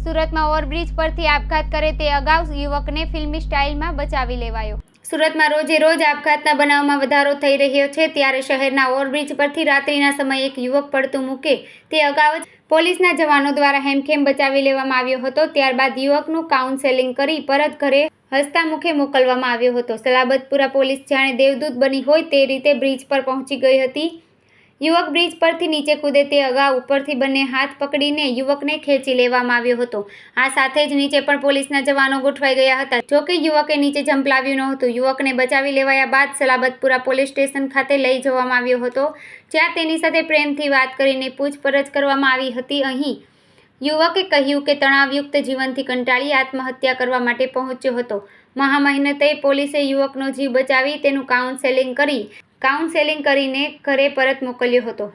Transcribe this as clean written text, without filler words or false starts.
સુરતમાં ઓવરબ્રિજ પરથી આપઘાત કરે તે અગાઉ યુવકને ફિલ્મી સ્ટાઇલમાં બચાવી લેવાયો। સુરતમાં રોજે રોજ આપઘાતના બનાવમાં વધારો થઈ રહ્યો છે, ત્યારે શહેરના ઓવરબ્રિજ પરથી રાત્રિના સમયે એક યુવક પડતું મૂકે તે અગાઉ જ પોલીસના જવાનો દ્વારા હેમખેમ બચાવી લેવામાં આવ્યો હતો। ત્યારબાદ યુવકનું કાઉન્સેલિંગ કરી પરત ઘરે હસતા મુખે મોકલવામાં આવ્યો હતો। સલાબતપુરા પોલીસ જાણે દેવદૂત બની હોય તે રીતે બ્રિજ પર પહોંચી ગઈ હતી। યુવક બ્રિજ પરથી નીચે કૂદે તે અગાઉ ઉપરથી બંને હાથ પકડીને યુવકને ખેંચી લેવામાં આવ્યો હતો। આ સાથે જ નીચે પણ પોલીસના જવાનો ગોઠવાઈ ગયા હતા, જોકે યુવકે નીચે ઝંપલાવ્યું નહોતું। યુવકને બચાવી લેવાયા બાદ સલાબતપુરા પોલીસ સ્ટેશન ખાતે લઈ જવામાં આવ્યો હતો, જ્યાં તેની સાથે પ્રેમથી વાત કરીને પૂછપરછ કરવામાં આવી હતી। અહીં યુવકે કહ્યું કે તણાવયુક્ત જીવનથી કંટાળી આત્મહત્યા કરવા માટે પહોંચ્યો હતો। મહામહેનતે પોલીસે યુવકનો જીવ બચાવી તેનું કાઉન્સેલિંગ કરીને ઘરે પરત મોકલ્યો હતો।